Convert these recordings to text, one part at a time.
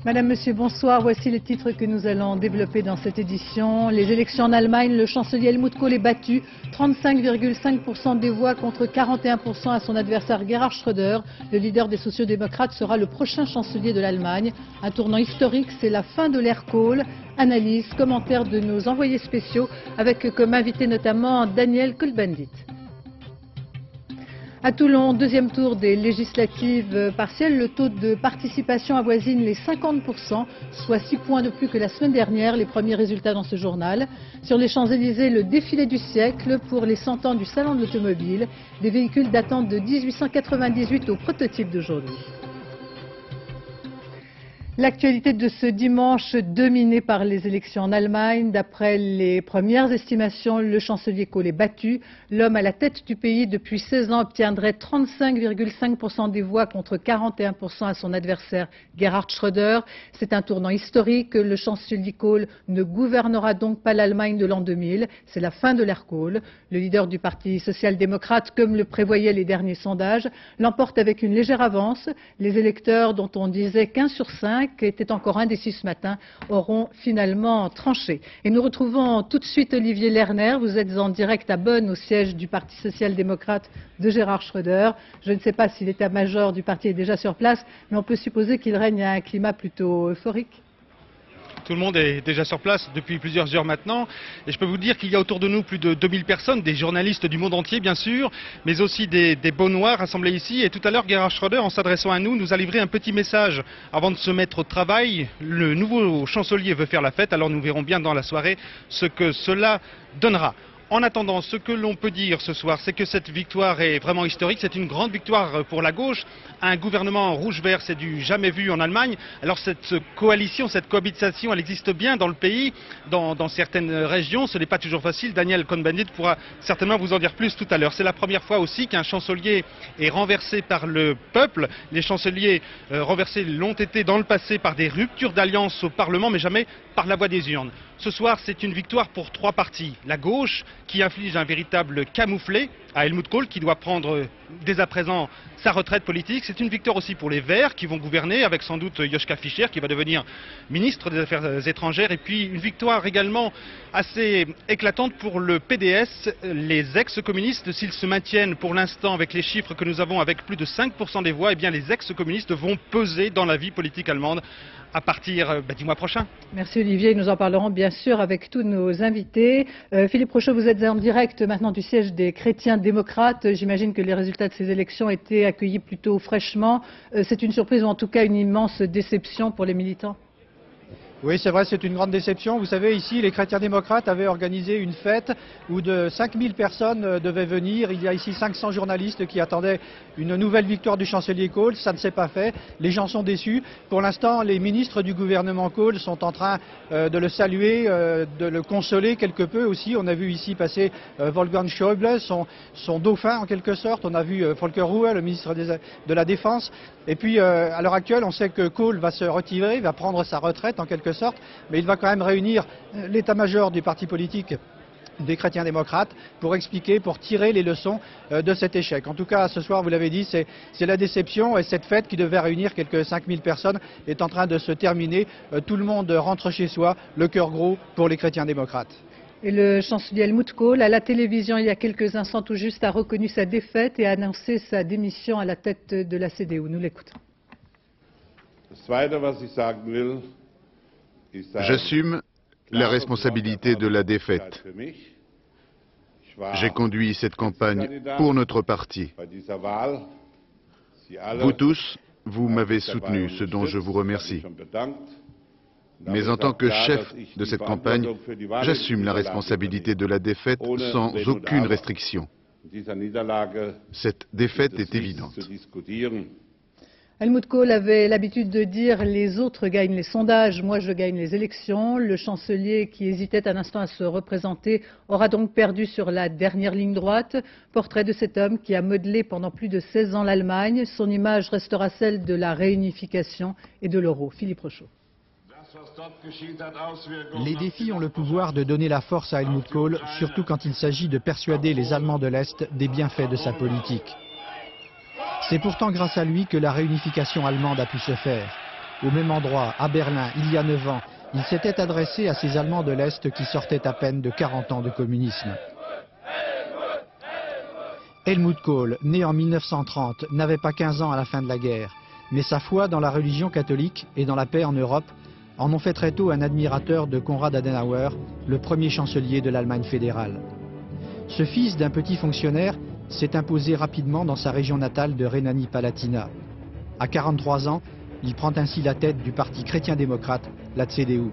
Madame, Monsieur, bonsoir. Voici les titres que nous allons développer dans cette édition. Les élections en Allemagne, le chancelier Helmut Kohl est battu. 35,5% des voix contre 41% à son adversaire Gerhard Schröder. Le leader des sociodémocrates sera le prochain chancelier de l'Allemagne. Un tournant historique, c'est la fin de l'ère Kohl. Analyse, commentaires de nos envoyés spéciaux avec comme invité notamment Daniel Cohn-Bendit. À Toulon, deuxième tour des législatives partielles, le taux de participation avoisine les 50%, soit 6 points de plus que la semaine dernière. Les premiers résultats dans ce journal. Sur les Champs-Élysées, le défilé du siècle pour les 100 ans du Salon de l'automobile. Des véhicules datant de 1898 au prototype d'aujourd'hui. L'actualité de ce dimanche dominée par les élections en Allemagne. D'après les premières estimations, le chancelier Kohl est battu. L'homme à la tête du pays depuis 16 ans obtiendrait 35,5% des voix contre 41% à son adversaire Gerhard Schröder. C'est un tournant historique. Le chancelier Kohl ne gouvernera donc pas l'Allemagne de l'an 2000. C'est la fin de l'ère Kohl. Le leader du Parti social-démocrate, comme le prévoyaient les derniers sondages, l'emporte avec une légère avance. Les électeurs, dont on disait qu'1 sur 5, qui étaient encore indécis ce matin, auront finalement tranché. Et nous retrouvons tout de suite Olivier Lerner. Vous êtes en direct à Bonn, au siège du Parti social-démocrate de Gerhard Schröder. Je ne sais pas si l'état-major du parti est déjà sur place, mais on peut supposer qu'il règne un climat plutôt euphorique. Tout le monde est déjà sur place depuis plusieurs heures maintenant. Et je peux vous dire qu'il y a autour de nous plus de 2000 personnes, des journalistes du monde entier bien sûr, mais aussi des Bonnois rassemblés ici. Et tout à l'heure, Gerhard Schröder, en s'adressant à nous, nous a livré un petit message avant de se mettre au travail. Le nouveau chancelier veut faire la fête, alors nous verrons bien dans la soirée ce que cela donnera. En attendant, ce que l'on peut dire ce soir, c'est que cette victoire est vraiment historique. C'est une grande victoire pour la gauche. Un gouvernement rouge-vert, c'est du jamais vu en Allemagne. Alors cette coalition, cette cohabitation, elle existe bien dans le pays, dans certaines régions. Ce n'est pas toujours facile. Daniel Cohn-Bendit pourra certainement vous en dire plus tout à l'heure. C'est la première fois aussi qu'un chancelier est renversé par le peuple. Les chanceliers renversés l'ont été dans le passé par des ruptures d'alliance au Parlement, mais jamais par la voie des urnes. Ce soir, c'est une victoire pour trois partis. La gauche, qui inflige un véritable camouflet à Helmut Kohl, qui doit prendre dès à présent sa retraite politique. C'est une victoire aussi pour les Verts, qui vont gouverner, avec sans doute Joschka Fischer, qui va devenir ministre des Affaires étrangères. Et puis une victoire également assez éclatante pour le PDS. Les ex-communistes, s'ils se maintiennent pour l'instant avec les chiffres que nous avons, avec plus de 5% des voix, eh bien les ex-communistes vont peser dans la vie politique allemande à partir du mois prochain. Merci Olivier, nous en parlerons bien sûr avec tous nos invités. Philippe Rochaud, vous êtes en direct maintenant du siège des chrétiens démocrates. J'imagine que les résultats de ces élections étaient accueillis plutôt fraîchement. C'est une surprise ou en tout cas une immense déception pour les militants? Oui, c'est vrai, c'est une grande déception. Vous savez, ici, les chrétiens démocrates avaient organisé une fête où de 5000 personnes devaient venir. Il y a ici 500 journalistes qui attendaient une nouvelle victoire du chancelier Kohl. Ça ne s'est pas fait. Les gens sont déçus. Pour l'instant, les ministres du gouvernement Kohl sont en train de le saluer, de le consoler quelque peu aussi. On a vu ici passer Wolfgang Schäuble, son dauphin en quelque sorte. On a vu Volker Ruhe, le ministre de la Défense. Et puis, à l'heure actuelle, on sait que Kohl va se retirer, va prendre sa retraite en quelque sorte, mais il va quand même réunir l'état-major du parti politique des chrétiens démocrates pour expliquer, pour tirer les leçons de cet échec. En tout cas, ce soir, vous l'avez dit, c'est la déception et cette fête qui devait réunir quelques 5000 personnes est en train de se terminer. Tout le monde rentre chez soi, le cœur gros pour les chrétiens démocrates. Et le chancelier Helmut Kohl, à la télévision il y a quelques instants tout juste, a reconnu sa défaite et a annoncé sa démission à la tête de la CDU. Nous l'écoutons. J'assume la responsabilité de la défaite. J'ai conduit cette campagne pour notre parti. Vous tous, vous m'avez soutenu, ce dont je vous remercie. Mais en tant que chef de cette campagne, j'assume la responsabilité de la défaite sans aucune restriction. Cette défaite est évidente. Helmut Kohl avait l'habitude de dire « les autres gagnent les sondages, moi je gagne les élections ». Le chancelier, qui hésitait un instant à se représenter, aura donc perdu sur la dernière ligne droite. Portrait de cet homme qui a modelé pendant plus de 16 ans l'Allemagne. Son image restera celle de la réunification et de l'euro. Philippe Rochaud. Les défis ont le pouvoir de donner la force à Helmut Kohl, surtout quand il s'agit de persuader les Allemands de l'Est des bienfaits de sa politique. C'est pourtant grâce à lui que la réunification allemande a pu se faire. Au même endroit, à Berlin, il y a 9 ans, il s'était adressé à ces Allemands de l'Est qui sortaient à peine de 40 ans de communisme. Helmut Kohl, né en 1930, n'avait pas 15 ans à la fin de la guerre, mais sa foi dans la religion catholique et dans la paix en Europe en ont fait très tôt un admirateur de Konrad Adenauer, le premier chancelier de l'Allemagne fédérale. Ce fils d'un petit fonctionnaire s'est imposé rapidement dans sa région natale de Rhénanie-Palatinat. À 43 ans, il prend ainsi la tête du parti chrétien-démocrate, la CDU.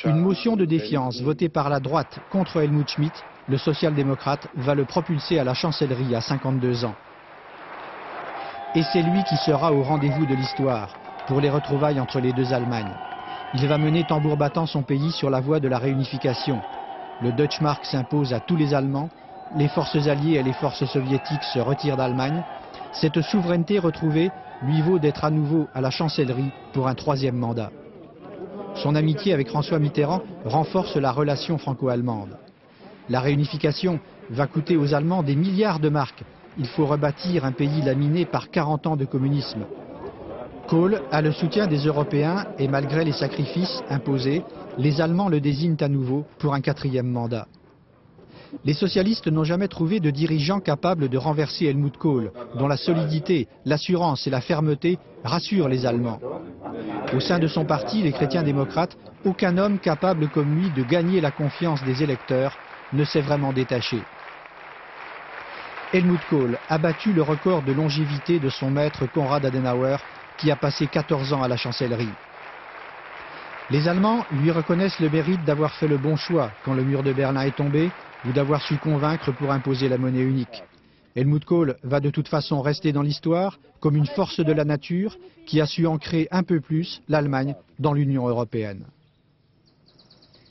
Une motion de défiance votée par la droite contre Helmut Schmidt, le social-démocrate, va le propulser à la chancellerie à 52 ans. Et c'est lui qui sera au rendez-vous de l'histoire pour les retrouvailles entre les deux Allemagnes. Il va mener tambour battant son pays sur la voie de la réunification. Le Deutschmark s'impose à tous les Allemands, les forces alliées et les forces soviétiques se retirent d'Allemagne. Cette souveraineté retrouvée lui vaut d'être à nouveau à la chancellerie pour un 3e mandat. Son amitié avec François Mitterrand renforce la relation franco-allemande. La réunification va coûter aux Allemands des milliards de marks. Il faut rebâtir un pays laminé par 40 ans de communisme. Kohl a le soutien des Européens et malgré les sacrifices imposés, les Allemands le désignent à nouveau pour un 4e mandat. Les socialistes n'ont jamais trouvé de dirigeant capable de renverser Helmut Kohl, dont la solidité, l'assurance et la fermeté rassurent les Allemands. Au sein de son parti, les chrétiens-démocrates, aucun homme capable comme lui de gagner la confiance des électeurs ne s'est vraiment détaché. Helmut Kohl a battu le record de longévité de son maître Konrad Adenauer, qui a passé 14 ans à la chancellerie. Les Allemands lui reconnaissent le mérite d'avoir fait le bon choix quand le mur de Berlin est tombé ou d'avoir su convaincre pour imposer la monnaie unique. Helmut Kohl va de toute façon rester dans l'histoire comme une force de la nature qui a su ancrer un peu plus l'Allemagne dans l'Union européenne.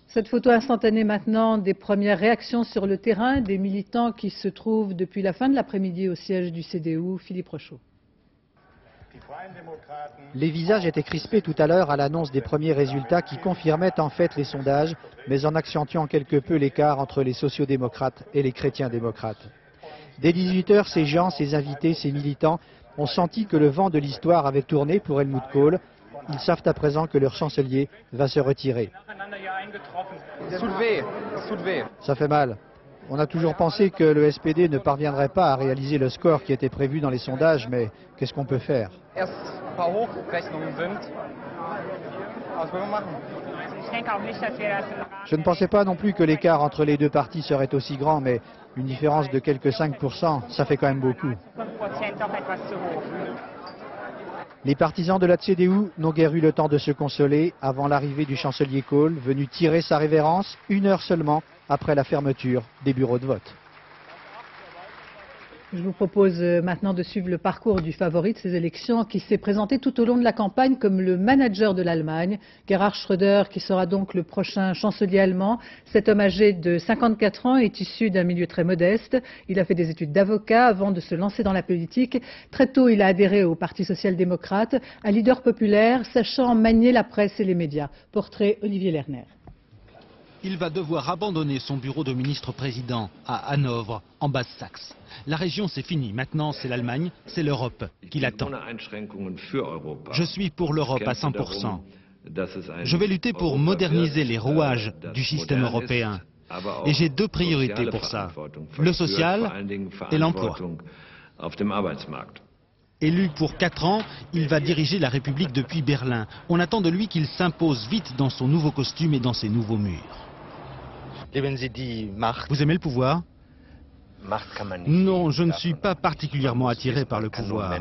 Cette photo instantanée maintenant des premières réactions sur le terrain des militants qui se trouvent depuis la fin de l'après-midi au siège du CDU. Philippe Rochaud. Les visages étaient crispés tout à l'heure à l'annonce des premiers résultats qui confirmaient en fait les sondages, mais en accentuant quelque peu l'écart entre les sociodémocrates et les chrétiens-démocrates. Dès 18h, ces gens, ces invités, ces militants ont senti que le vent de l'histoire avait tourné pour Helmut Kohl. Ils savent à présent que leur chancelier va se retirer. Ça fait mal. On a toujours pensé que le SPD ne parviendrait pas à réaliser le score qui était prévu dans les sondages, mais qu'est-ce qu'on peut faire? Je ne pensais pas non plus que l'écart entre les deux partis serait aussi grand, mais une différence de quelques 5%, ça fait quand même beaucoup. Les partisans de la CDU n'ont guère eu le temps de se consoler avant l'arrivée du chancelier Kohl, venu tirer sa révérence 1 heure seulement après la fermeture des bureaux de vote. Je vous propose maintenant de suivre le parcours du favori de ces élections qui s'est présenté tout au long de la campagne comme le manager de l'Allemagne, Gerhard Schröder, qui sera donc le prochain chancelier allemand. Cet homme âgé de 54 ans est issu d'un milieu très modeste. Il a fait des études d'avocat avant de se lancer dans la politique. Très tôt, il a adhéré au Parti social-démocrate, un leader populaire sachant manier la presse et les médias. Portrait Olivier Lerner. Il va devoir abandonner son bureau de ministre-président à Hanovre, en Basse-Saxe. La région, c'est fini. Maintenant, c'est l'Allemagne, c'est l'Europe qui l'attend. Je suis pour l'Europe à 100%. Je vais lutter pour moderniser les rouages du système européen. Et j'ai 2 priorités pour ça, le social et l'emploi. Élu pour 4 ans, il va diriger la République depuis Berlin. On attend de lui qu'il s'impose vite dans son nouveau costume et dans ses nouveaux murs. Vous aimez le pouvoir? Non, je ne suis pas particulièrement attiré par le pouvoir.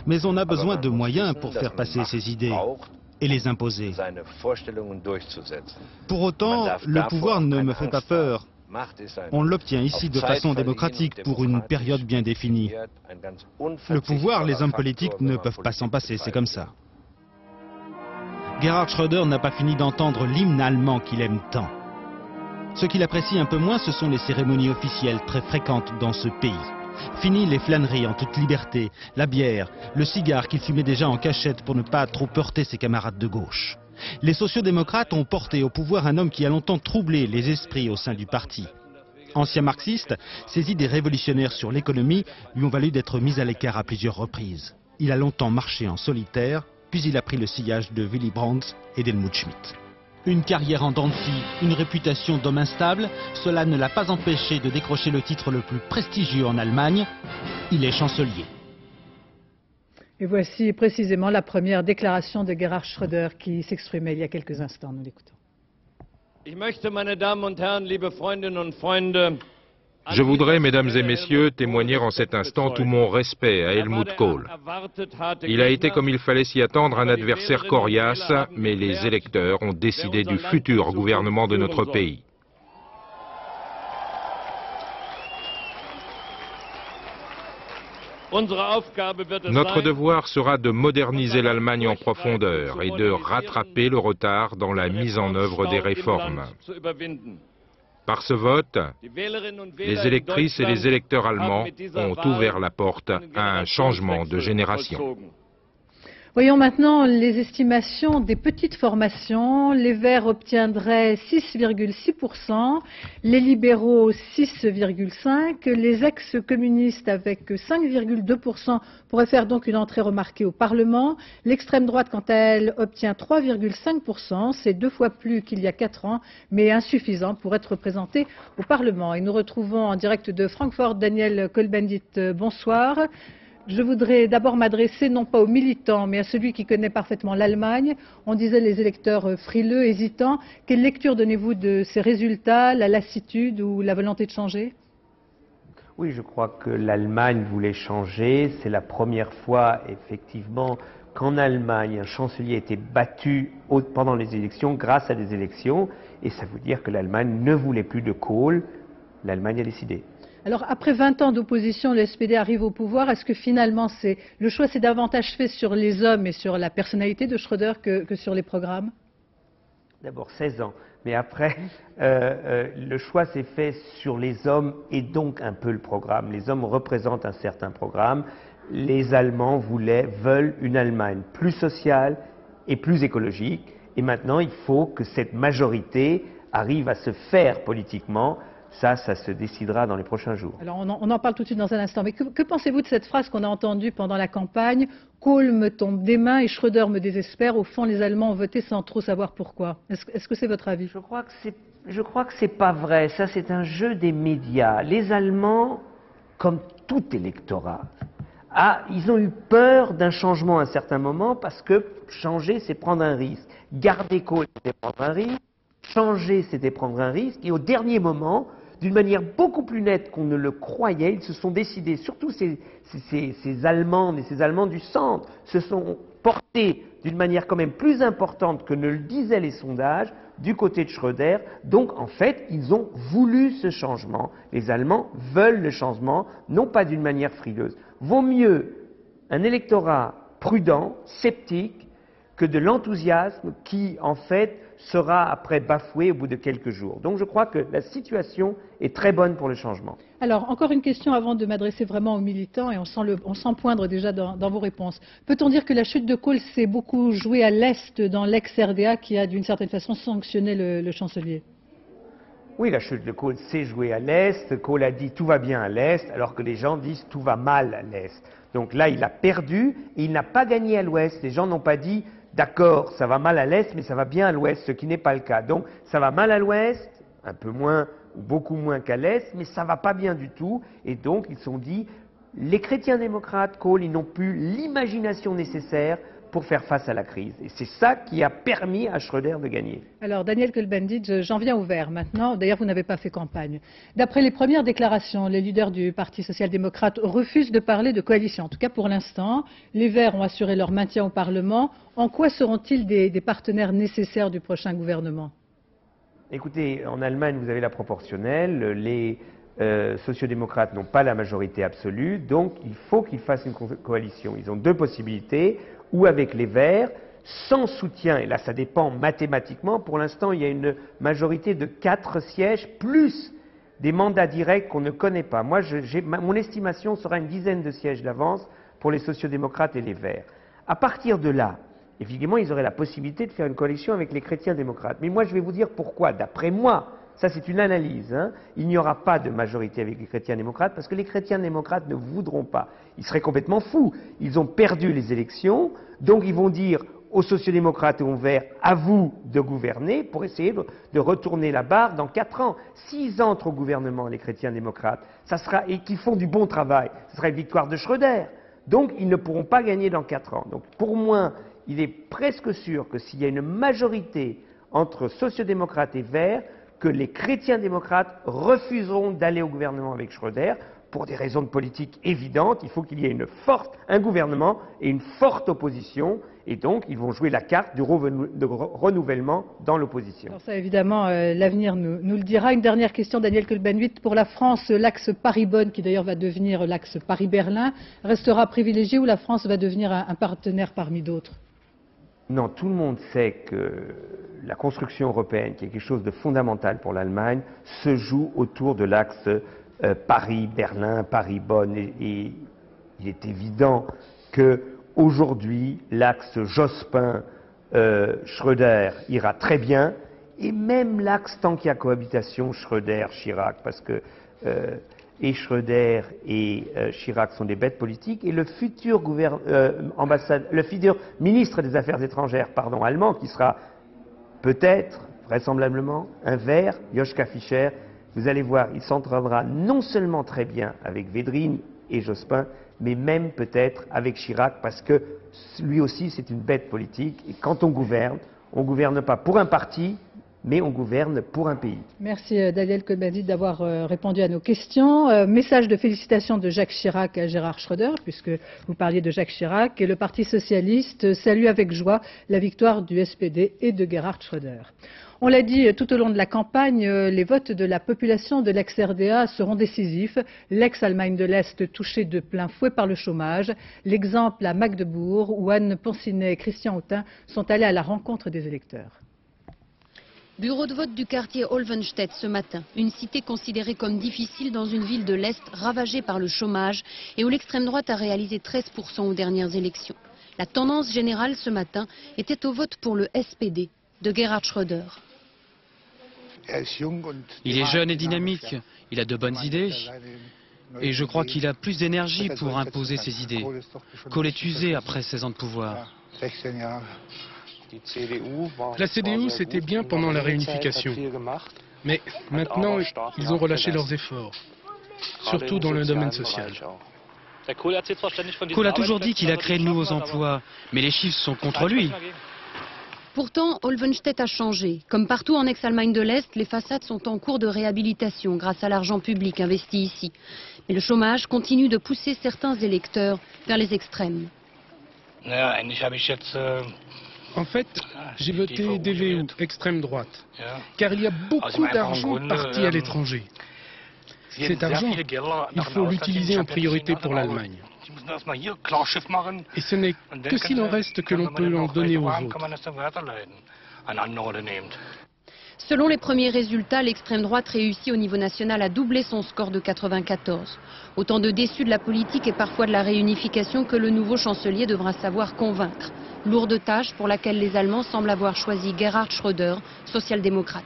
Mais on a besoin de moyens pour faire passer ses idées et les imposer. Pour autant, le pouvoir ne me fait pas peur. On l'obtient ici de façon démocratique pour une période bien définie. Le pouvoir, les hommes politiques ne peuvent pas s'en passer, c'est comme ça. Gerhard Schröder n'a pas fini d'entendre l'hymne allemand qu'il aime tant. Ce qu'il apprécie un peu moins, ce sont les cérémonies officielles très fréquentes dans ce pays. Fini les flâneries en toute liberté, la bière, le cigare qu'il fumait déjà en cachette pour ne pas trop heurter ses camarades de gauche. Les sociodémocrates ont porté au pouvoir un homme qui a longtemps troublé les esprits au sein du parti. Ancien marxiste, ses idées révolutionnaires sur l'économie lui ont valu d'être mis à l'écart à plusieurs reprises. Il a longtemps marché en solitaire, puis il a pris le sillage de Willy Brandt et d'Helmut Schmidt. Une carrière en dents de scie, une réputation d'homme instable, cela ne l'a pas empêché de décrocher le titre le plus prestigieux en Allemagne. Il est chancelier. Et voici précisément la première déclaration de Gerhard Schröder qui s'exprimait il y a quelques instants. Nous l'écoutons. Je voudrais, mesdames et messieurs, témoigner en cet instant tout mon respect à Helmut Kohl. Il a été, comme il fallait s'y attendre, un adversaire coriace, mais les électeurs ont décidé du futur gouvernement de notre pays. Notre devoir sera de moderniser l'Allemagne en profondeur et de rattraper le retard dans la mise en œuvre des réformes. Par ce vote, les électrices et les électeurs allemands ont ouvert la porte à un changement de génération. Voyons maintenant les estimations des petites formations. Les Verts obtiendraient 6,6%, les libéraux 6,5%, les ex-communistes avec 5,2% pourraient faire donc une entrée remarquée au Parlement. L'extrême droite, quant à elle, obtient 3,5%, c'est 2 fois plus qu'il y a 4 ans, mais insuffisant pour être représenté au Parlement. Et nous retrouvons en direct de Francfort Daniel Cohn-Bendit. Bonsoir. Je voudrais d'abord m'adresser non pas aux militants, mais à celui qui connaît parfaitement l'Allemagne. On disait les électeurs frileux, hésitants. Quelle lecture donnez-vous de ces résultats, la lassitude ou la volonté de changer? Oui, je crois que l'Allemagne voulait changer. C'est la première fois, effectivement, qu'en Allemagne, un chancelier a été battu pendant les élections grâce à des élections. Et ça veut dire que l'Allemagne ne voulait plus de Kohl. L'Allemagne a décidé. Alors, après 20 ans d'opposition, le SPD arrive au pouvoir. Est-ce que finalement, le choix s'est davantage fait sur les hommes et sur la personnalité de Schröder que sur les programmes? D'abord 16 ans, mais après, le choix s'est fait sur les hommes et donc un peu le programme. Les hommes représentent un certain programme. Les Allemands veulent une Allemagne plus sociale et plus écologique. Et maintenant, il faut que cette majorité arrive à se faire politiquement. Ça se décidera dans les prochains jours. Alors on en parle tout de suite dans un instant, mais que pensez-vous de cette phrase qu'on a entendue pendant la campagne? Kohl me tombe des mains et Schröder me désespère. Au fond, les Allemands ont voté sans trop savoir pourquoi. Est-ce que c'est votre avis? Je crois que c'est pas vrai. Ça, c'est un jeu des médias. Les Allemands, comme tout électorat, ils ont eu peur d'un changement à un certain moment parce que changer, c'est prendre un risque. Garder Kohl, c'était prendre un risque. Changer, c'était prendre un risque. Et au dernier moment, d'une manière beaucoup plus nette qu'on ne le croyait, ils se sont décidés, surtout ces Allemandes et ces Allemands du centre, se sont portés d'une manière quand même plus importante que ne le disaient les sondages du côté de Schröder. Donc en fait, ils ont voulu ce changement. Les Allemands veulent le changement, non pas d'une manière frileuse. Vaut mieux un électorat prudent, sceptique, que de l'enthousiasme qui, en fait, sera après bafoué au bout de quelques jours. Donc je crois que la situation est très bonne pour le changement. Alors, encore une question avant de m'adresser vraiment aux militants, et on sent poindre déjà dans vos réponses. Peut-on dire que la chute de Kohl s'est beaucoup jouée à l'Est, dans l'ex-RDA, qui a d'une certaine façon sanctionné le chancelier? Oui, la chute de Kohl s'est jouée à l'Est. Kohl a dit tout va bien à l'Est, alors que les gens disent tout va mal à l'Est. Donc là, il a perdu et il n'a pas gagné à l'Ouest. Les gens n'ont pas dit d'accord, ça va mal à l'Est, mais ça va bien à l'Ouest, ce qui n'est pas le cas. Donc, ça va mal à l'Ouest, un peu moins, ou beaucoup moins qu'à l'Est, mais ça ne va pas bien du tout. Et donc, ils se sont dit, les chrétiens démocrates, Kohl, ils n'ont plus l'imagination nécessaire pour faire face à la crise. Et c'est ça qui a permis à Schröder de gagner. Alors, Daniel Cohn-Bendit, j'en viens au vert maintenant. D'ailleurs, vous n'avez pas fait campagne. D'après les premières déclarations, les leaders du Parti social-démocrate refusent de parler de coalition. En tout cas, pour l'instant, les Verts ont assuré leur maintien au Parlement. En quoi seront-ils des partenaires nécessaires du prochain gouvernement? Écoutez, en Allemagne, vous avez la proportionnelle. Les sociodémocrates n'ont pas la majorité absolue, donc il faut qu'ils fassent une coalition. Ils ont deux possibilités, ou avec les Verts, sans soutien, et là ça dépend mathématiquement, pour l'instant il y a une majorité de 4 sièges, plus des mandats directs qu'on ne connaît pas. Moi, mon estimation sera une dizaine de sièges d'avance pour les sociodémocrates et les Verts. À partir de là, évidemment, ils auraient la possibilité de faire une coalition avec les chrétiens-démocrates. Mais moi, je vais vous dire pourquoi. D'après moi, ça c'est une analyse, hein, il n'y aura pas de majorité avec les chrétiens-démocrates parce que les chrétiens-démocrates ne voudront pas. Ils seraient complètement fous. Ils ont perdu les élections, donc ils vont dire aux sociodémocrates et aux Verts, à vous de gouverner pour essayer de retourner la barre dans 4 ans. S'ils entrent au gouvernement, les chrétiens-démocrates, et qu'ils font du bon travail, ce sera une victoire de Schröder. Donc ils ne pourront pas gagner dans 4 ans. Donc pour moi, il est presque sûr que s'il y a une majorité entre sociodémocrates et Verts, que les chrétiens-démocrates refuseront d'aller au gouvernement avec Schröder pour des raisons de politique évidentes. Il faut qu'il y ait un gouvernement et une forte opposition. Et donc, ils vont jouer la carte du renouvellement dans l'opposition. Alors ça, évidemment, l'avenir nous le dira. Une dernière question, Daniel Cohn-Bendit. Pour la France, l'axe Paris-Bonn, qui d'ailleurs va devenir l'axe Paris-Berlin, restera privilégié ou la France va devenir un partenaire parmi d'autres? Non, tout le monde sait que la construction européenne, qui est quelque chose de fondamental pour l'Allemagne, se joue autour de l'axe Paris-Berlin, Paris-Bonn. Et il est évident qu'aujourd'hui, l'axe Jospin-Schröder ira très bien, et même l'axe, tant qu'il y a cohabitation, Schröder-Chirac, parce que et Schröder et Chirac sont des bêtes politiques, et le futur ministre des Affaires étrangères allemand, qui sera peut-être, vraisemblablement, un Vert, Joschka Fischer, vous allez voir, il s'entendra non seulement très bien avec Védrine et Jospin, mais même peut-être avec Chirac, parce que lui aussi c'est une bête politique, et quand on gouverne pas pour un parti, mais on gouverne pour un pays. Merci Daniel Cohn-Bendit d'avoir répondu à nos questions. Message de félicitations de Jacques Chirac à Gerhard Schröder, puisque vous parliez de Jacques Chirac, et le Parti socialiste salue avec joie la victoire du SPD et de Gerhard Schröder. On l'a dit tout au long de la campagne, les votes de la population de l'ex-RDA seront décisifs. L'ex-Allemagne de l'Est touchée de plein fouet par le chômage. L'exemple à Magdebourg, où Anne Ponsinet et Christian Autain sont allés à la rencontre des électeurs. Bureau de vote du quartier Olvenstedt ce matin, une cité considérée comme difficile dans une ville de l'Est ravagée par le chômage et où l'extrême droite a réalisé 13% aux dernières élections. La tendance générale ce matin était au vote pour le SPD de Gerhard Schröder. Il est jeune et dynamique, il a de bonnes idées et je crois qu'il a plus d'énergie pour imposer ses idées. Kohl est usé après 16 ans de pouvoir. La CDU, c'était bien pendant la réunification. Mais maintenant, ils ont relâché leurs efforts, surtout dans le domaine social. Kohl a toujours dit qu'il a créé de nouveaux emplois, mais les chiffres sont contre lui. Pourtant, Olvenstedt a changé. Comme partout en ex-Allemagne de l'Est, les façades sont en cours de réhabilitation grâce à l'argent public investi ici. Mais le chômage continue de pousser certains électeurs vers les extrêmes. En fait, j'ai voté DVU, extrême droite, car il y a beaucoup d'argent parti à l'étranger. Cet argent, il faut l'utiliser en priorité pour l'Allemagne. Et ce n'est que s'il en reste que l'on peut en donner aux autres. Selon les premiers résultats, l'extrême droite réussit au niveau national à doubler son score de 94. Autant de déçus de la politique et parfois de la réunification que le nouveau chancelier devra savoir convaincre. Lourde tâche pour laquelle les Allemands semblent avoir choisi Gerhard Schröder, social-démocrate.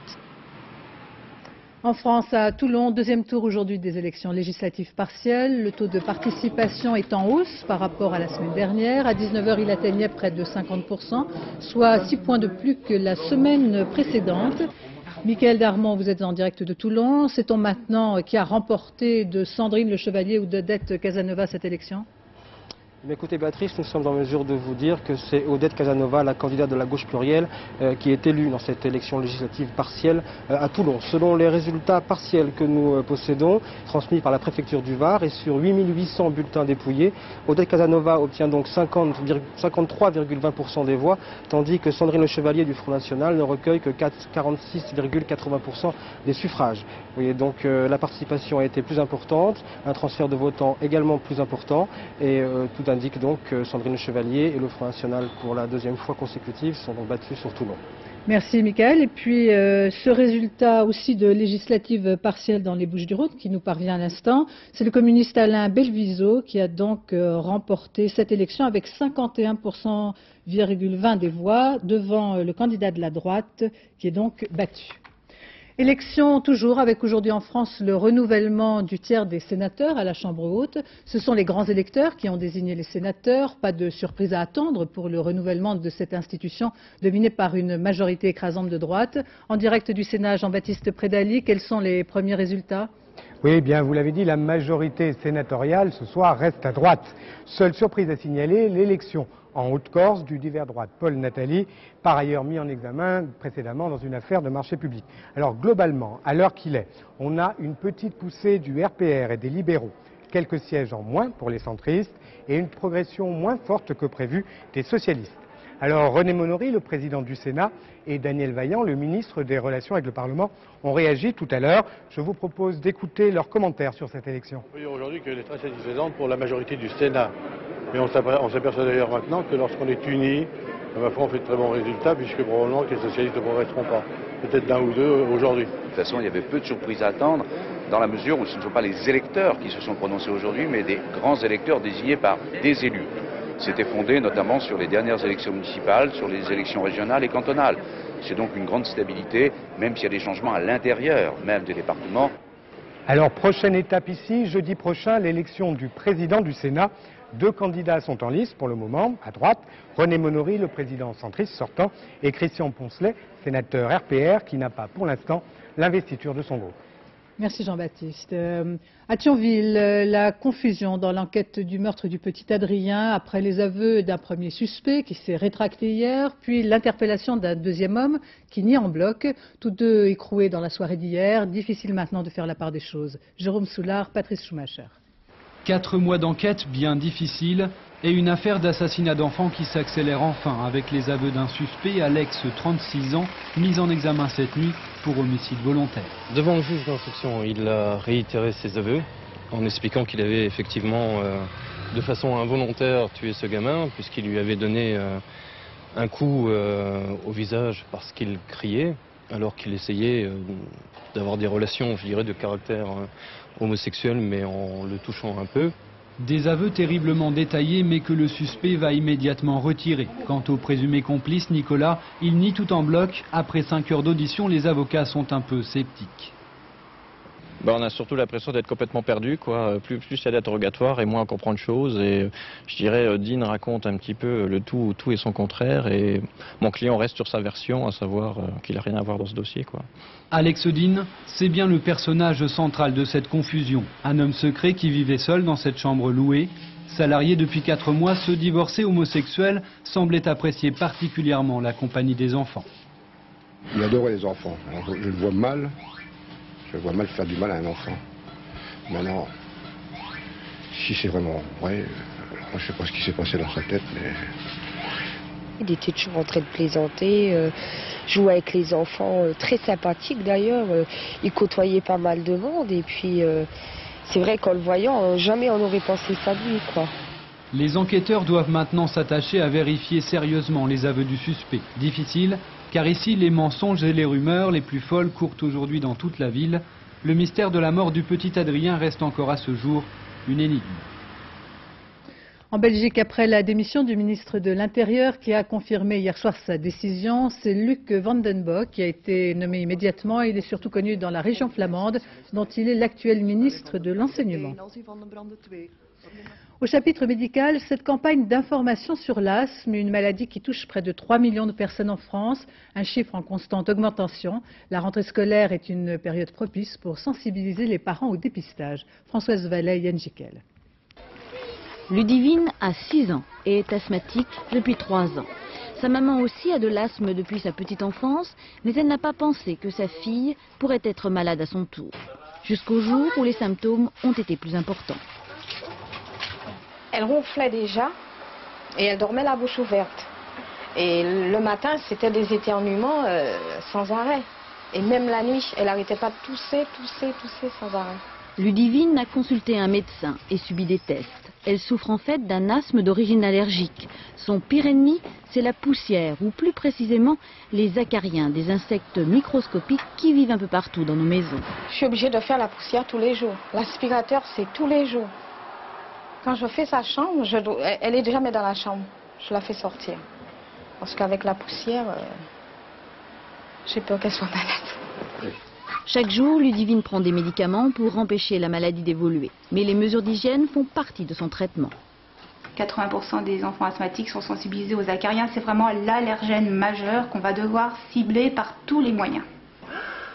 En France, à Toulon, deuxième tour aujourd'hui des élections législatives partielles. Le taux de participation est en hausse par rapport à la semaine dernière. À 19h, il atteignait près de 50%, soit 6 points de plus que la semaine précédente. Michael Darmon, vous êtes en direct de Toulon. Sait-on maintenant qui a remporté de Sandrine Le Chevalier ou d'Odette Casanova cette élection ? Mais écoutez Béatrice, nous sommes en mesure de vous dire que c'est Odette Casanova, la candidate de la gauche plurielle, qui est élue dans cette élection législative partielle à Toulon. Selon les résultats partiels que nous possédons, transmis par la préfecture du Var, et sur 8800 bulletins dépouillés, Odette Casanova obtient donc 53,20% des voix, tandis que Sandrine Le Chevalier du Front National ne recueille que 46,80% des suffrages. Vous voyez donc la participation a été plus importante, un transfert de votants également plus important, et tout indique donc que Sandrine Le Chevalier et le Front National pour la deuxième fois consécutive sont donc battus sur Toulon. Merci Michael. Et puis ce résultat aussi de législative partielle dans les Bouches-du-Rhône qui nous parvient à l'instant, c'est le communiste Alain Belviso qui a donc remporté cette élection avec 51,20% des voix devant le candidat de la droite qui est donc battu. Élection toujours avec aujourd'hui en France le renouvellement du tiers des sénateurs à la Chambre haute. Ce sont les grands électeurs qui ont désigné les sénateurs. Pas de surprise à attendre pour le renouvellement de cette institution dominée par une majorité écrasante de droite. En direct du Sénat, Jean-Baptiste Prédaly, quels sont les premiers résultats ? Oui, eh bien, vous l'avez dit, la majorité sénatoriale ce soir reste à droite. Seule surprise à signaler, l'élection en Haute-Corse du divers droite Paul Natali, par ailleurs mis en examen précédemment dans une affaire de marché public. Alors globalement, à l'heure qu'il est, on a une petite poussée du RPR et des libéraux, quelques sièges en moins pour les centristes et une progression moins forte que prévu des socialistes. Alors René Monory, le président du Sénat, et Daniel Vaillant, le ministre des Relations avec le Parlement, ont réagi tout à l'heure. Je vous propose d'écouter leurs commentaires sur cette élection. On peut dire aujourd'hui qu'elle est très satisfaisante pour la majorité du Sénat. Mais on s'aperçoit d'ailleurs maintenant que lorsqu'on est unis, ma foi, on fait de très bons résultats, puisque probablement que les socialistes ne progresseront pas. Peut-être d'un ou deux aujourd'hui. De toute façon, il y avait peu de surprises à attendre, dans la mesure où ce ne sont pas les électeurs qui se sont prononcés aujourd'hui, mais des grands électeurs désignés par des élus. C'était fondé notamment sur les dernières élections municipales, sur les élections régionales et cantonales. C'est donc une grande stabilité, même s'il y a des changements à l'intérieur même des départements. Alors, prochaine étape ici, jeudi prochain, l'élection du président du Sénat. 2 candidats sont en lice pour le moment, à droite, René Monory, le président centriste sortant, et Christian Poncelet, sénateur RPR, qui n'a pas pour l'instant l'investiture de son groupe. Merci Jean-Baptiste. À Thionville, la confusion dans l'enquête du meurtre du petit Adrien après les aveux d'un premier suspect qui s'est rétracté hier, puis l'interpellation d'un deuxième homme qui nie en bloc. Tous deux écroués dans la soirée d'hier. Difficile maintenant de faire la part des choses. Jérôme Soulard, Patrice Schumacher. 4 mois d'enquête bien difficile et une affaire d'assassinat d'enfants qui s'accélère enfin avec les aveux d'un suspect, Alex, 36 ans, mis en examen cette nuit pour homicide volontaire. Devant le juge d'instruction, il a réitéré ses aveux en expliquant qu'il avait effectivement de façon involontaire tué ce gamin puisqu'il lui avait donné un coup au visage parce qu'il criait alors qu'il essayait d'avoir des relations, je dirais, de caractère homosexuel, mais en le touchant un peu. Des aveux terriblement détaillés, mais que le suspect va immédiatement retirer. Quant au présumé complice, Nicolas, il nie tout en bloc. Après 5 heures d'audition, les avocats sont un peu sceptiques. On a surtout l'impression d'être complètement perdu, quoi. Plus il y a d'interrogatoires et moins on comprend de choses. Et je dirais, Dean raconte un petit peu le tout et son contraire. Et mon client reste sur sa version, à savoir qu'il n'a rien à voir dans ce dossier, quoi. Alex Dean, c'est bien le personnage central de cette confusion. Un homme secret qui vivait seul dans cette chambre louée. Salarié depuis 4 mois, ce divorcé homosexuel semblait apprécier particulièrement la compagnie des enfants. Il adorait les enfants. Alors, je le vois mal. Je vois mal faire du mal à un enfant. Maintenant, si c'est vraiment vrai, je ne sais pas ce qui s'est passé dans sa tête, mais... Il était toujours en train de plaisanter, jouer avec les enfants, très sympathique d'ailleurs. Il côtoyait pas mal de monde et puis c'est vrai qu'en le voyant, jamais on n'aurait pensé ça de lui, quoi. Les enquêteurs doivent maintenant s'attacher à vérifier sérieusement les aveux du suspect. Difficile, car ici les mensonges et les rumeurs les plus folles courent aujourd'hui dans toute la ville. Le mystère de la mort du petit Adrien reste encore à ce jour une énigme. En Belgique, après la démission du ministre de l'Intérieur qui a confirmé hier soir sa décision, c'est Luc Van den Bock qui a été nommé immédiatement. Il est surtout connu dans la région flamande, dont il est l'actuel ministre de l'Enseignement. Au chapitre médical, cette campagne d'information sur l'asthme, une maladie qui touche près de 3 millions de personnes en France, un chiffre en constante augmentation. La rentrée scolaire est une période propice pour sensibiliser les parents au dépistage. Françoise Vallet, Yann Jiquel. Ludivine a 6 ans et est asthmatique depuis 3 ans. Sa maman aussi a de l'asthme depuis sa petite enfance, mais elle n'a pas pensé que sa fille pourrait être malade à son tour. Jusqu'au jour où les symptômes ont été plus importants. Elle ronflait déjà et elle dormait la bouche ouverte. Et le matin, c'était des éternuements sans arrêt. Et même la nuit, elle n'arrêtait pas de tousser sans arrêt. Ludivine a consulté un médecin et subi des tests. Elle souffre en fait d'un asthme d'origine allergique. Son pire ennemi, c'est la poussière, ou plus précisément les acariens, des insectes microscopiques qui vivent un peu partout dans nos maisons. Je suis obligée de faire la poussière tous les jours. L'aspirateur, c'est tous les jours. Quand je fais sa chambre, elle est jamais dans la chambre. Je la fais sortir. Parce qu'avec la poussière, j'ai peur qu'elle soit malade. Chaque jour, Ludivine prend des médicaments pour empêcher la maladie d'évoluer. Mais les mesures d'hygiène font partie de son traitement. 80% des enfants asthmatiques sont sensibilisés aux acariens. C'est vraiment l'allergène majeur qu'on va devoir cibler par tous les moyens.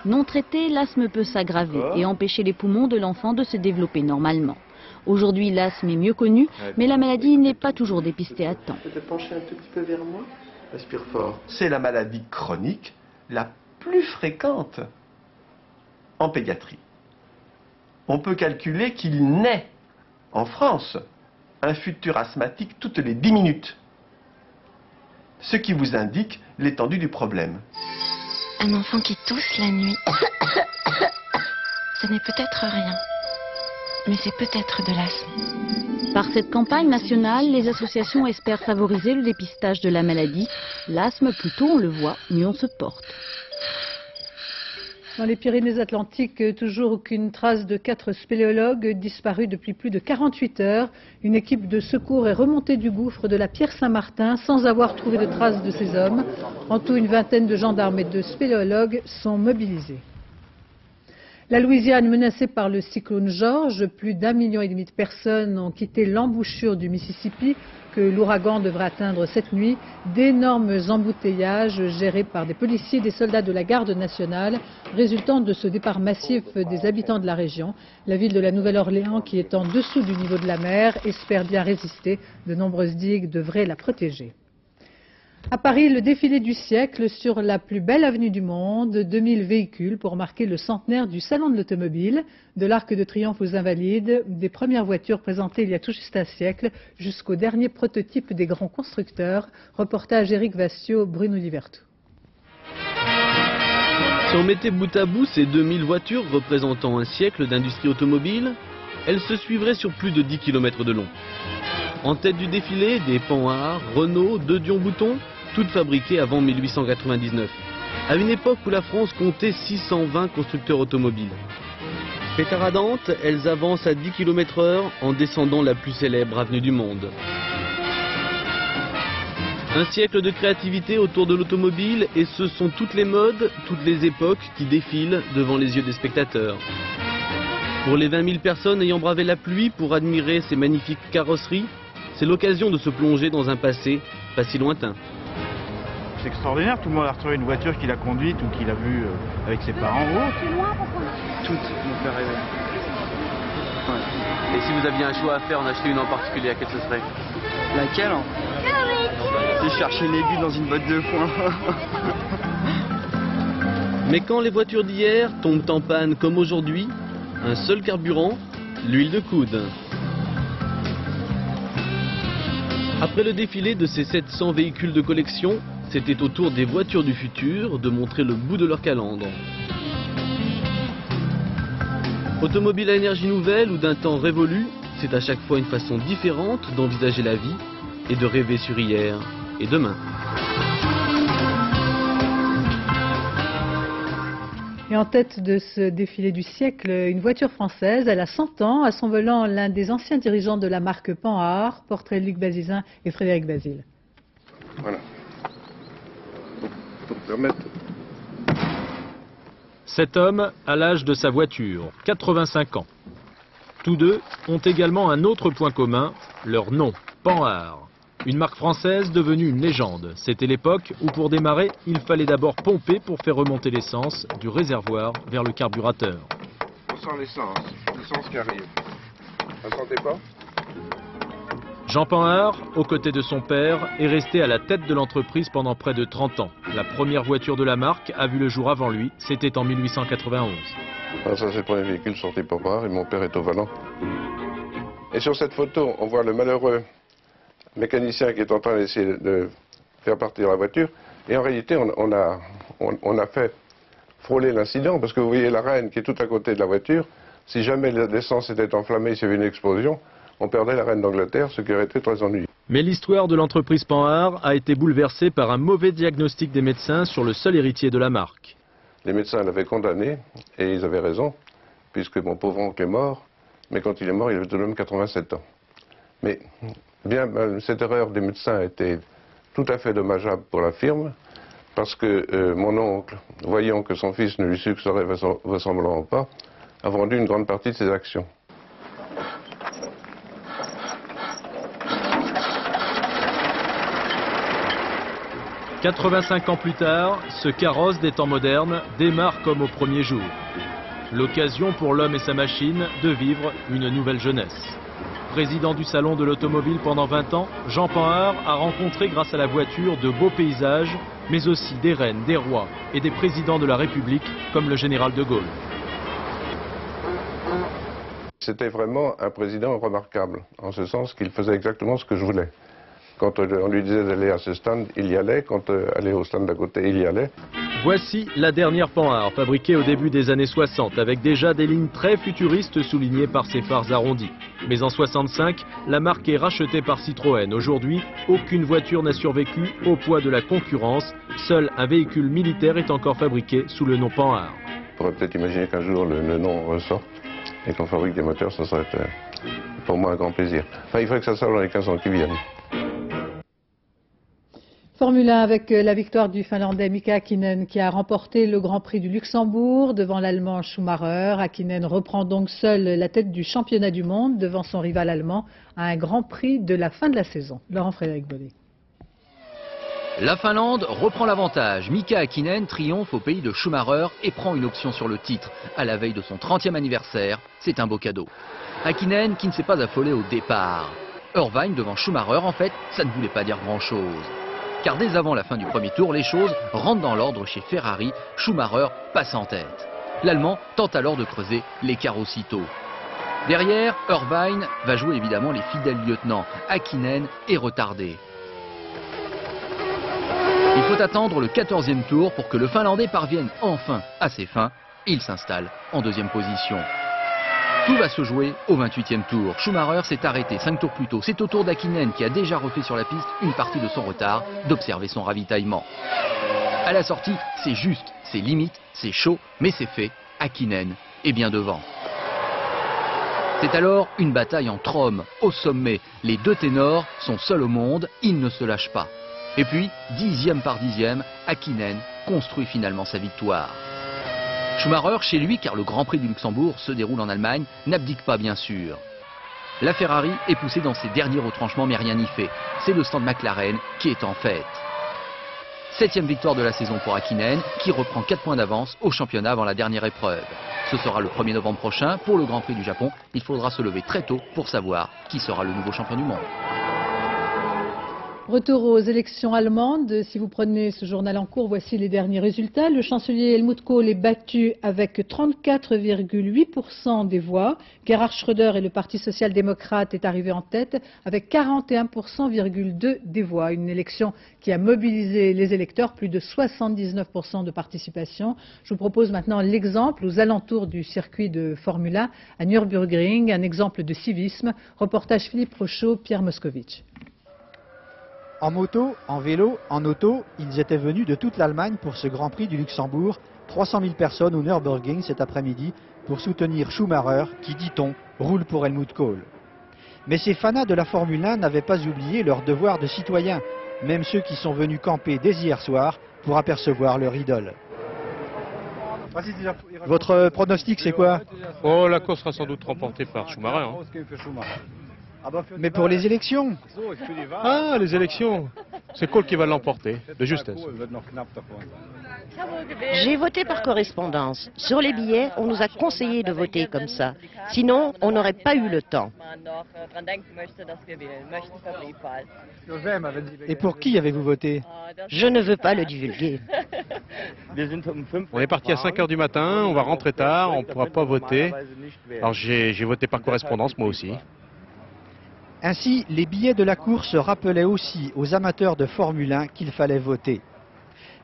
Non traité, l'asthme peut s'aggraver et empêcher les poumons de l'enfant de se développer normalement. Aujourd'hui, l'asthme est mieux connu, mais la maladie n'est pas toujours dépistée à temps. Tu peux te pencher un tout petit peu vers moi? Respire fort. C'est la maladie chronique la plus fréquente en pédiatrie. On peut calculer qu'il naît en France un futur asthmatique toutes les 10 minutes. Ce qui vous indique l'étendue du problème. Un enfant qui tousse la nuit, ce n'est peut-être rien, mais c'est peut-être de l'asthme. Par cette campagne nationale, les associations espèrent favoriser le dépistage de la maladie. L'asthme, plus tôt on le voit, mieux on se porte. Dans les Pyrénées-Atlantiques, toujours aucune trace de 4 spéléologues disparus depuis plus de 48 heures. Une équipe de secours est remontée du gouffre de la Pierre-Saint-Martin sans avoir trouvé de traces de ces hommes. En tout, une vingtaine de gendarmes et de spéléologues sont mobilisés. La Louisiane menacée par le cyclone George, plus d'1,5 million de personnes ont quitté l'embouchure du Mississippi que l'ouragan devrait atteindre cette nuit. D'énormes embouteillages gérés par des policiers et des soldats de la garde nationale résultant de ce départ massif des habitants de la région. La ville de la Nouvelle-Orléans, qui est en dessous du niveau de la mer, espère bien résister. De nombreuses digues devraient la protéger. À Paris, le défilé du siècle sur la plus belle avenue du monde, 2000 véhicules pour marquer le centenaire du Salon de l'Automobile, de l'Arc de Triomphe aux Invalides, des premières voitures présentées il y a tout juste un siècle, jusqu'au dernier prototype des grands constructeurs. Reportage Éric Vassio, Bruno Divertou. Si on mettait bout à bout ces 2000 voitures représentant un siècle d'industrie automobile, elles se suivraient sur plus de 10 km de long. En tête du défilé, des Panhard, Renault, De Dion-Bouton, toutes fabriquées avant 1899, à une époque où la France comptait 620 constructeurs automobiles. Pétaradante, elles avancent à 10 km/h en descendant la plus célèbre avenue du monde. Un siècle de créativité autour de l'automobile et ce sont toutes les modes, toutes les époques qui défilent devant les yeux des spectateurs. Pour les 20 000 personnes ayant bravé la pluie pour admirer ces magnifiques carrosseries, c'est l'occasion de se plonger dans un passé pas si lointain. C'est extraordinaire, tout le monde a retrouvé une voiture qu'il a conduite ou qu'il a vue avec ses parents. Toutes m'ont fait rêver. Ouais. Et si vous aviez un choix à faire, en acheter une en particulier, laquelle ce serait? Laquelle? J'ai cherché une aiguille dans une botte de foin. Mais quand les voitures d'hier tombent en panne comme aujourd'hui, un seul carburant, l'huile de coude. Après le défilé de ces 700 véhicules de collection, c'était au tour des voitures du futur de montrer le bout de leur calandre. Automobile à énergie nouvelle ou d'un temps révolu, c'est à chaque fois une façon différente d'envisager la vie et de rêver sur hier et demain. Et en tête de ce défilé du siècle, une voiture française, elle a 100 ans, à son volant l'un des anciens dirigeants de la marque Panhard, portrait de Luc Bazizin et Frédéric Basile. Voilà. Pour permettre. Cet homme a l'âge de sa voiture, 85 ans. Tous deux ont également un autre point commun, leur nom, Panhard. Une marque française devenue une légende. C'était l'époque où pour démarrer, il fallait d'abord pomper pour faire remonter l'essence du réservoir vers le carburateur. On sent l'essence qui arrive. Vous ne sentez pas? Jean Panhard, aux côtés de son père, est resté à la tête de l'entreprise pendant près de 30 ans. La première voiture de la marque a vu le jour avant lui, c'était en 1891. Ah, ça c'est le premier véhicule sorti Panhard et mon père est au volant. Et sur cette photo, on voit le malheureux mécanicien qui est en train d'essayer de faire partir la voiture. Et en réalité, on a fait frôler l'incident parce que vous voyez la reine qui est tout à côté de la voiture. Si jamais l'essence était enflammée, s'il y avait une explosion, on perdait la reine d'Angleterre, ce qui aurait été très ennuyeux. Mais l'histoire de l'entreprise Panhard a été bouleversée par un mauvais diagnostic des médecins sur le seul héritier de la marque. Les médecins l'avaient condamné, et ils avaient raison, puisque mon pauvre oncle est mort, mais quand il est mort, il avait tout de même 87 ans. Mais bien, cette erreur des médecins a été tout à fait dommageable pour la firme, parce que mon oncle, voyant que son fils ne lui succéderait vraisemblablement pas, a vendu une grande partie de ses actions. « 85 ans plus tard, ce carrosse des temps modernes démarre comme au premier jour. L'occasion pour l'homme et sa machine de vivre une nouvelle jeunesse. Président du salon de l'automobile pendant 20 ans, Jean Panhard a rencontré grâce à la voiture de beaux paysages, mais aussi des reines, des rois et des présidents de la République comme le général de Gaulle. C'était vraiment un président remarquable, en ce sens qu'il faisait exactement ce que je voulais. Quand on lui disait d'aller à ce stand, il y allait. Quand aller au stand d'à côté, il y allait. Voici la dernière Panhard, fabriquée au début des années 60, avec déjà des lignes très futuristes soulignées par ses phares arrondis. Mais en 65, la marque est rachetée par Citroën. Aujourd'hui, aucune voiture n'a survécu au poids de la concurrence. Seul un véhicule militaire est encore fabriqué sous le nom Panhard. On pourrait peut-être imaginer qu'un jour le nom ressorte et qu'on fabrique des moteurs, ça serait pour moi un grand plaisir. Enfin, il faudrait que ça sorte dans les 15 ans qui viennent. Formule 1 avec la victoire du Finlandais Mika Häkkinen qui a remporté le Grand Prix du Luxembourg devant l'Allemand Schumacher. Häkkinen reprend donc seul la tête du championnat du monde devant son rival allemand à un Grand Prix de la fin de la saison. Laurent-Frédéric Bollet. La Finlande reprend l'avantage. Mika Häkkinen triomphe au pays de Schumacher et prend une option sur le titre. À la veille de son 30e anniversaire, c'est un beau cadeau. Häkkinen qui ne s'est pas affolé au départ. Irvine devant Schumacher, en fait, ça ne voulait pas dire grand-chose. Car dès avant la fin du premier tour, les choses rentrent dans l'ordre chez Ferrari. Schumacher passe en tête. L'Allemand tente alors de creuser l'écart aussitôt. Derrière, Irvine va jouer évidemment les fidèles lieutenants. Häkkinen est retardé. Il faut attendre le 14e tour pour que le Finlandais parvienne enfin à ses fins. Il s'installe en deuxième position. Tout va se jouer au 28e tour. Schumacher s'est arrêté 5 tours plus tôt. C'est au tour d'Häkkinen, qui a déjà refait sur la piste une partie de son retard, d'observer son ravitaillement. À la sortie, c'est juste, c'est limite, c'est chaud, mais c'est fait. Häkkinen est bien devant. C'est alors une bataille entre hommes, au sommet. Les deux ténors sont seuls au monde, ils ne se lâchent pas. Et puis, 10e par 10e, Häkkinen construit finalement sa victoire. Schumacher, chez lui, car le Grand Prix du Luxembourg se déroule en Allemagne, n'abdique pas bien sûr. La Ferrari est poussée dans ses derniers retranchements, mais rien n'y fait. C'est le stand McLaren qui est en fête. 7e victoire de la saison pour Häkkinen, qui reprend 4 points d'avance au championnat avant la dernière épreuve. Ce sera le 1er novembre prochain pour le Grand Prix du Japon. Il faudra se lever très tôt pour savoir qui sera le nouveau champion du monde. Retour aux élections allemandes. Si vous prenez ce journal en cours, voici les derniers résultats. Le chancelier Helmut Kohl est battu avec 34,8% des voix. Gerhard Schröder et le Parti social-démocrate est arrivé en tête avec 41,2% des voix. Une élection qui a mobilisé les électeurs, plus de 79% de participation. Je vous propose maintenant l'exemple aux alentours du circuit de Formule 1 à Nürburgring, un exemple de civisme. Reportage Philippe Rochaud, Pierre Moscovitch. En moto, en vélo, en auto, ils étaient venus de toute l'Allemagne pour ce Grand Prix du Luxembourg. 300 000 personnes au Nürburgring cet après-midi pour soutenir Schumacher qui, dit-on, roule pour Helmut Kohl. Mais ces fanas de la Formule 1 n'avaient pas oublié leur devoir de citoyen, même ceux qui sont venus camper dès hier soir pour apercevoir leur idole. Votre pronostic, c'est quoi? Oh, la course sera sans doute remportée par Schumacher. Hein. Mais pour les élections? Ah, les élections. C'est Kohl qui va l'emporter, de justesse. J'ai voté par correspondance. Sur les billets, on nous a conseillé de voter comme ça. Sinon, on n'aurait pas eu le temps. Et pour qui avez-vous voté? Je ne veux pas le divulguer. On est parti à 5 h du matin, on va rentrer tard, on ne pourra pas voter. Alors j'ai voté par correspondance, moi aussi. Ainsi, les billets de la course rappelaient aussi aux amateurs de Formule 1 qu'il fallait voter.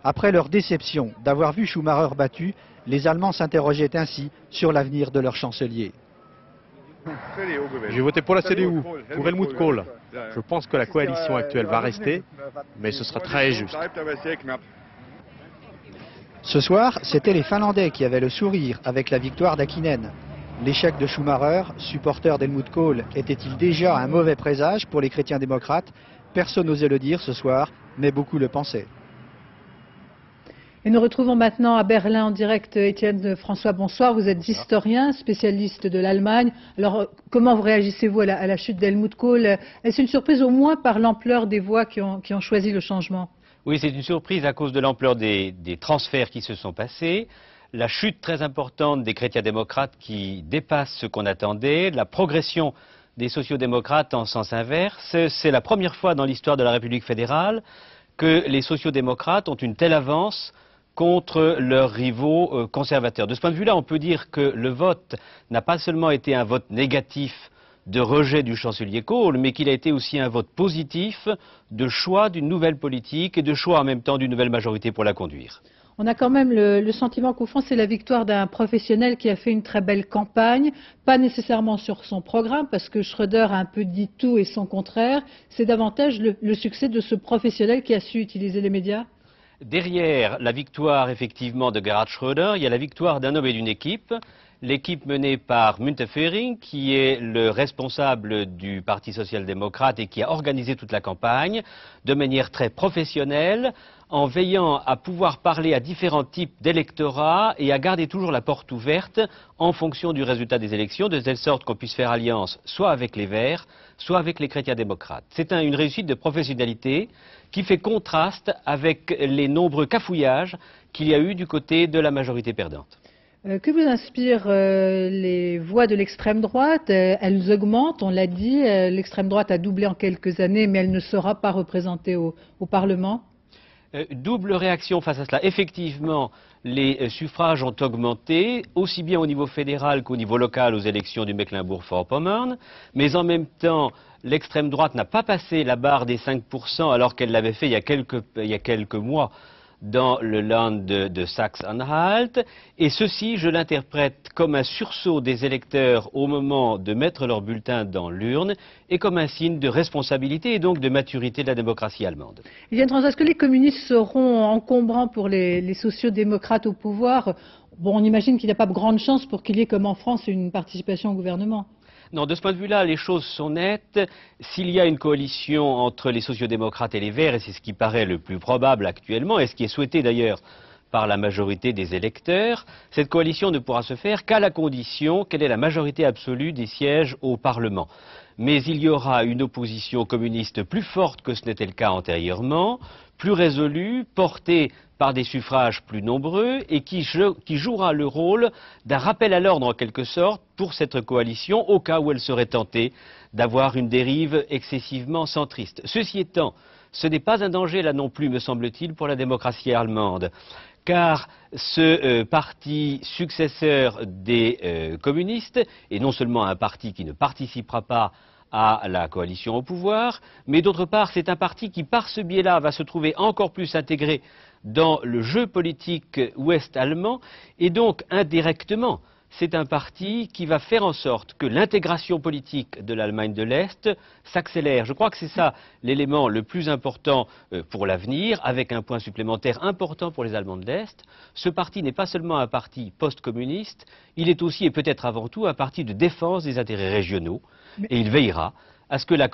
Après leur déception d'avoir vu Schumacher battu, Les Allemands s'interrogeaient ainsi sur l'avenir de leur chancelier. J'ai voté pour la CDU, pour Helmut Kohl. Je pense que la coalition actuelle va rester, mais ce sera très juste. Ce soir, c'étaient les Finlandais qui avaient le sourire avec la victoire d'Hakkinen. L'échec de Schumacher, supporter d'Helmut Kohl, était-il déjà un mauvais présage pour les chrétiens démocrates? Personne n'osait le dire ce soir, mais beaucoup le pensaient. Et nous retrouvons maintenant à Berlin en direct Étienne François. Bonsoir, vous êtes historien, spécialiste de l'Allemagne. Alors, comment vous réagissez-vous à la chute d'Helmut Kohl? Est-ce une surprise au moins par l'ampleur des voix qui ont choisi le changement? Oui, c'est une surprise à cause de l'ampleur des transferts qui se sont passés, la chute très importante des chrétiens démocrates qui dépasse ce qu'on attendait, la progression des sociodémocrates en sens inverse. C'est la première fois dans l'histoire de la République fédérale que les sociodémocrates ont une telle avance contre leurs rivaux conservateurs. De ce point de vue-là, on peut dire que le vote n'a pas seulement été un vote négatif de rejet du chancelier Kohl, mais qu'il a été aussi un vote positif de choix d'une nouvelle politique et de choix en même temps d'une nouvelle majorité pour la conduire. On a quand même le sentiment qu'au fond, c'est la victoire d'un professionnel qui a fait une très belle campagne, pas nécessairement sur son programme, parce que Schröder a un peu dit tout et son contraire. C'est davantage le succès de ce professionnel qui a su utiliser les médias? Derrière la victoire, effectivement, de Gerhard Schröder, il y a la victoire d'un homme et d'une équipe. L'équipe menée par Müntefering, qui est le responsable du Parti social-démocrate et qui a organisé toute la campagne de manière très professionnelle, en veillant à pouvoir parler à différents types d'électorats et à garder toujours la porte ouverte en fonction du résultat des élections, de telle sorte qu'on puisse faire alliance soit avec les Verts, soit avec les chrétiens démocrates. C'est une réussite de professionnalité qui fait contraste avec les nombreux cafouillages qu'il y a eu du côté de la majorité perdante. Que vous inspirent les voix de l'extrême droite? Elles augmentent, on l'a dit. L'extrême droite a doublé en quelques années, mais elle ne sera pas représentée au Parlement. Double réaction face à cela. Effectivement, les suffrages ont augmenté, aussi bien au niveau fédéral qu'au niveau local aux élections du Mecklembourg-Vorpommern, mais en même temps, l'extrême droite n'a pas passé la barre des 5% alors qu'elle l'avait fait il y a quelques mois dans le land de Saxe-Anhalt, et ceci, je l'interprète comme un sursaut des électeurs au moment de mettre leur bulletin dans l'urne, et comme un signe de responsabilité et donc de maturité de la démocratie allemande. Est-ce que les communistes seront encombrants pour les sociodémocrates au pouvoir? Bon, on imagine qu'il n'y a pas de grande chance pour qu'il y ait, comme en France, une participation au gouvernement. Non, de ce point de vue-là, les choses sont nettes. S'il y a une coalition entre les sociodémocrates et les Verts, et c'est ce qui paraît le plus probable actuellement, et ce qui est souhaité d'ailleurs par la majorité des électeurs, cette coalition ne pourra se faire qu'à la condition qu'elle ait la majorité absolue des sièges au Parlement. Mais il y aura une opposition communiste plus forte que ce n'était le cas antérieurement, plus résolue, portée par des suffrages plus nombreux et qui jouera le rôle d'un rappel à l'ordre en quelque sorte pour cette coalition au cas où elle serait tentée d'avoir une dérive excessivement centriste. Ceci étant, ce n'est pas un danger là non plus, me semble-t-il, pour la démocratie allemande, car ce parti successeur des communistes est non seulement un parti qui ne participera pas à la coalition au pouvoir, mais d'autre part, c'est un parti qui, par ce biais-là, va se trouver encore plus intégré dans le jeu politique ouest-allemand, et donc, indirectement, c'est un parti qui va faire en sorte que l'intégration politique de l'Allemagne de l'Est s'accélère. Je crois que c'est ça l'élément le plus important pour l'avenir, avec un point supplémentaire important pour les Allemands de l'Est. Ce parti n'est pas seulement un parti post-communiste, il est aussi et peut-être avant tout un parti de défense des intérêts régionaux, et il veillera à ce que la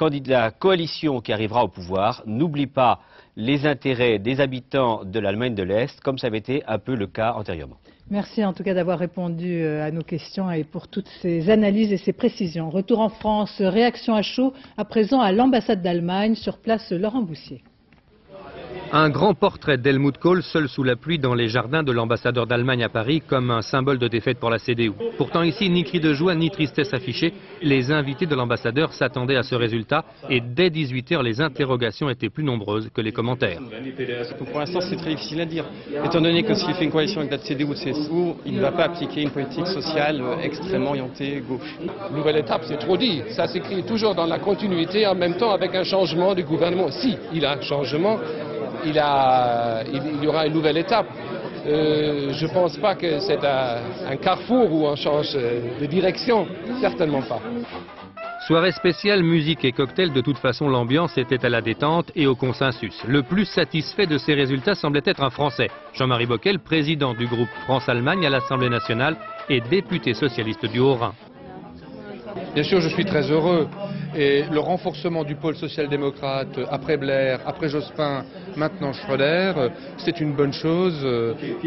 coalition qui arrivera au pouvoir n'oublie pas les intérêts des habitants de l'Allemagne de l'Est, comme ça avait été un peu le cas antérieurement. Merci en tout cas d'avoir répondu à nos questions et pour toutes ces analyses et ces précisions. Retour en France, réaction à chaud, à présent à l'ambassade d'Allemagne, sur place Laurent Boussier. Un grand portrait d'Helmut Kohl seul sous la pluie dans les jardins de l'ambassadeur d'Allemagne à Paris comme un symbole de défaite pour la CDU. Pourtant ici, ni cri de joie ni tristesse affichée, les invités de l'ambassadeur s'attendaient à ce résultat et dès 18h, les interrogations étaient plus nombreuses que les commentaires. Pour l'instant, c'est très difficile à dire, étant donné que s'il fait une coalition avec la CDU ou CSU, il ne va pas appliquer une politique sociale extrêmement orientée gauche. Nouvelle étape, c'est trop dit. Ça s'écrit toujours dans la continuité, en même temps avec un changement du gouvernement. Si il y a un changement, il y aura une nouvelle étape. je ne pense pas que c'est un carrefour où on change de direction, certainement pas. Soirée spéciale, musique et cocktail, de toute façon l'ambiance était à la détente et au consensus. Le plus satisfait de ces résultats semblait être un Français, Jean-Marie Bockel, président du groupe France-Allemagne à l'Assemblée nationale et député socialiste du Haut-Rhin. Bien sûr, je suis très heureux. Et le renforcement du pôle social-démocrate après Blair, après Jospin, maintenant Schröder, c'est une bonne chose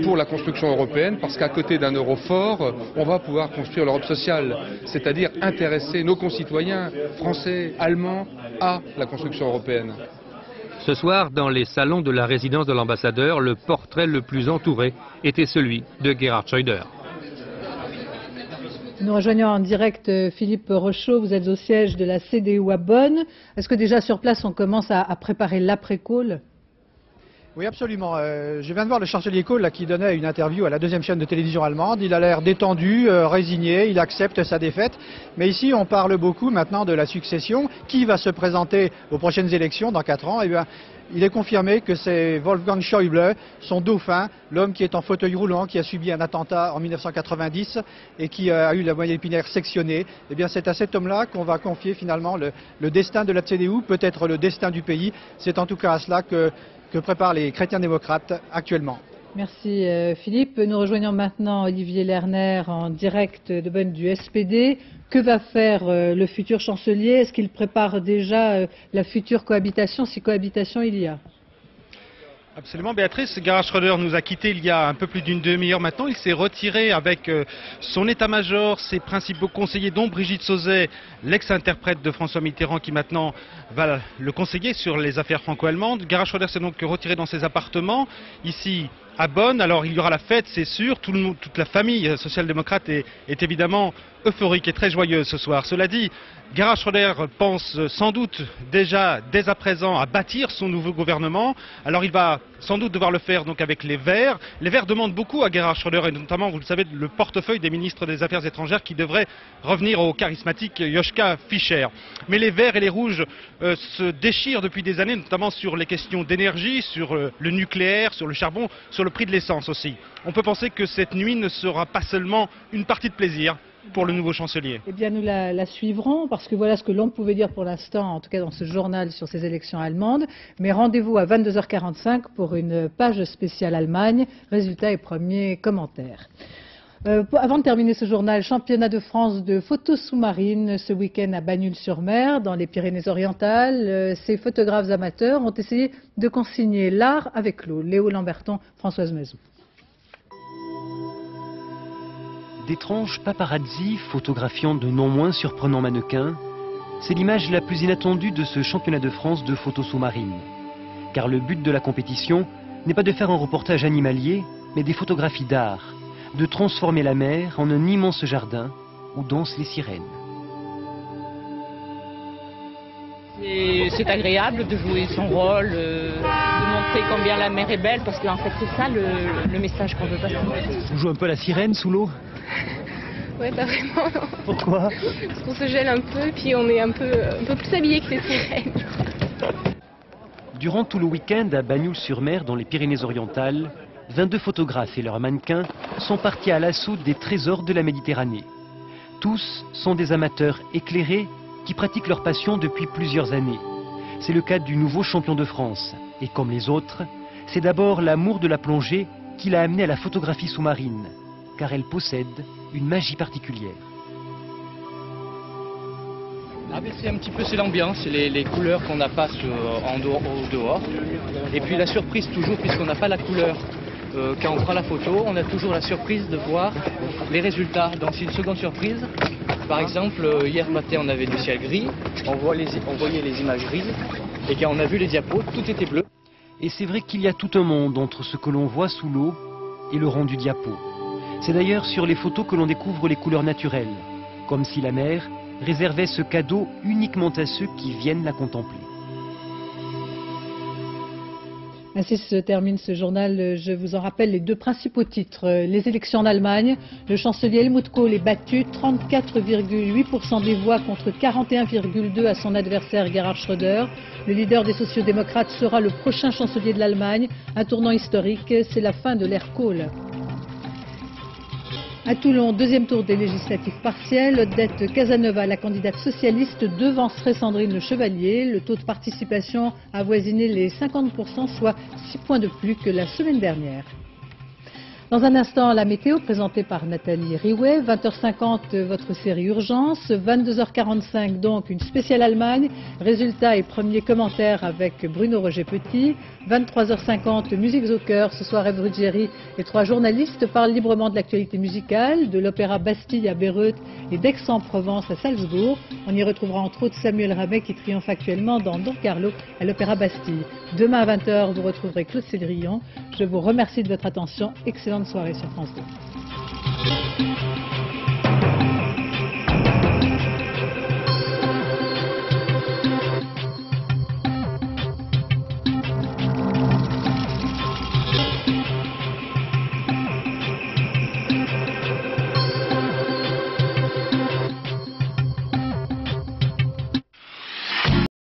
pour la construction européenne parce qu'à côté d'un euro fort, on va pouvoir construire l'Europe sociale, c'est-à-dire intéresser nos concitoyens français, allemands à la construction européenne. Ce soir, dans les salons de la résidence de l'ambassadeur, le portrait le plus entouré était celui de Gerhard Schröder. Nous rejoignons en direct Philippe Rochaud, vous êtes au siège de la CDU à Bonn. Est-ce que déjà sur place on commence à préparer l'après-Kohl? Oui, absolument. Je viens de voir le chancelier Kohl là, qui donnait une interview à la deuxième chaîne de télévision allemande. Il a l'air détendu, résigné, il accepte sa défaite. Mais ici, on parle beaucoup maintenant de la succession. Qui va se présenter aux prochaines élections dans 4 ans? Eh bien, il est confirmé que c'est Wolfgang Schäuble, son dauphin, l'homme qui est en fauteuil roulant, qui a subi un attentat en 1990 et qui a eu la moelle épinière sectionnée. Eh bien, c'est à cet homme-là qu'on va confier finalement le destin de la CDU, peut-être le destin du pays. C'est en tout cas à cela que préparent les chrétiens démocrates actuellement. Merci Philippe. Nous rejoignons maintenant Olivier Lerner en direct de Bonn du SPD. Que va faire le futur chancelier? Est-ce qu'il prépare déjà la future cohabitation, si cohabitation il y a? Absolument, Béatrice. Gerhard Schröder nous a quittés il y a un peu plus d'une demi-heure maintenant. Il s'est retiré avec son état-major, ses principaux conseillers, dont Brigitte Sauzet, l'ex-interprète de François Mitterrand, qui maintenant va le conseiller sur les affaires franco-allemandes. Gerhard Schröder s'est donc retiré dans ses appartements, ici à Bonn. Alors il y aura la fête, c'est sûr. Toute la famille social-démocrate est évidemment euphorique et très joyeuse ce soir. Cela dit, Gerhard Schröder pense sans doute déjà, dès à présent, à bâtir son nouveau gouvernement. Alors il va sans doute devoir le faire donc avec les Verts. Les Verts demandent beaucoup à Gerhard Schröder et notamment, vous le savez, le portefeuille des ministres des Affaires étrangères qui devrait revenir au charismatique Joschka Fischer. Mais les Verts et les Rouges se déchirent depuis des années, notamment sur les questions d'énergie, sur le nucléaire, sur le charbon, sur le prix de l'essence aussi. On peut penser que cette nuit ne sera pas seulement une partie de plaisir pour le nouveau chancelier. Eh bien, nous la suivrons parce que voilà ce que l'on pouvait dire pour l'instant, en tout cas dans ce journal sur ces élections allemandes. Mais rendez-vous à 22h45 pour une page spéciale Allemagne, résultats et premiers commentaires. Avant de terminer ce journal, championnat de France de photo sous-marine ce week-end à Bagnols-sur-Mer, dans les Pyrénées-Orientales. Ces photographes amateurs ont essayé de consigner l'art avec l'eau. Léo Lamberton, Françoise Mazou. D'étranges paparazzi photographiant de non moins surprenants mannequins, c'est l'image la plus inattendue de ce championnat de France de photo sous-marine. Car le but de la compétition n'est pas de faire un reportage animalier, mais des photographies d'art, de transformer la mer en un immense jardin où dansent les sirènes. C'est agréable de jouer son rôle, de montrer combien la mer est belle, parce qu'en fait c'est ça le message qu'on veut passer. On joue un peu la sirène sous l'eau? Ouais, pas vraiment. Non. Pourquoi? Parce qu'on se gèle un peu, puis on est un peu plus habillé que les sirènes. Durant tout le week-end à Bagnols-sur-Mer, dans les Pyrénées-Orientales, 22 photographes et leurs mannequins sont partis à l'assaut des trésors de la Méditerranée. Tous sont des amateurs éclairés qui pratiquent leur passion depuis plusieurs années. C'est le cas du nouveau champion de France. Et comme les autres, c'est d'abord l'amour de la plongée qui l'a amené à la photographie sous-marine, car elle possède une magie particulière. C'est un petit peu l'ambiance, les couleurs qu'on n'a pas au dehors. Et puis la surprise toujours, puisqu'on n'a pas la couleur quand on prend la photo, on a toujours la surprise de voir les résultats. Donc c'est une seconde surprise. Par exemple, hier matin on avait du ciel gris, on voyait les images grises, et quand on a vu les diapos, tout était bleu. Et c'est vrai qu'il y a tout un monde entre ce que l'on voit sous l'eau et le rendu diapo. C'est d'ailleurs sur les photos que l'on découvre les couleurs naturelles, comme si la mer réservait ce cadeau uniquement à ceux qui viennent la contempler. Ainsi se termine ce journal. Je vous en rappelle les deux principaux titres. Les élections en Allemagne. Le chancelier Helmut Kohl est battu 34,8% des voix contre 41,2% à son adversaire Gerhard Schröder. Le leader des sociodémocrates sera le prochain chancelier de l'Allemagne. Un tournant historique, c'est la fin de l'ère Kohl. À Toulon, deuxième tour des législatives partielles. Odette Casanova, la candidate socialiste, devancerait Sandrine Le Chevalier. Le taux de participation a avoisiné les 50%, soit 6 points de plus que la semaine dernière. Dans un instant, la météo présentée par Nathalie Riouet. 20h50, votre série Urgence. 22h45, donc une spéciale Allemagne. Résultats et premiers commentaires avec Bruno Roger-Petit. 23h50, musiques au cœur. Ce soir, Ève Ruggieri et 3 journalistes parlent librement de l'actualité musicale, de l'opéra Bastille à Bayreuth et d'Aix-en-Provence à Salzbourg. On y retrouvera entre autres Samuel Ramet qui triomphe actuellement dans Don Carlo à l'opéra Bastille. Demain à 20h, vous retrouverez Claude Cédrillon. Je vous remercie de votre attention. Excellente soirée sur France 2.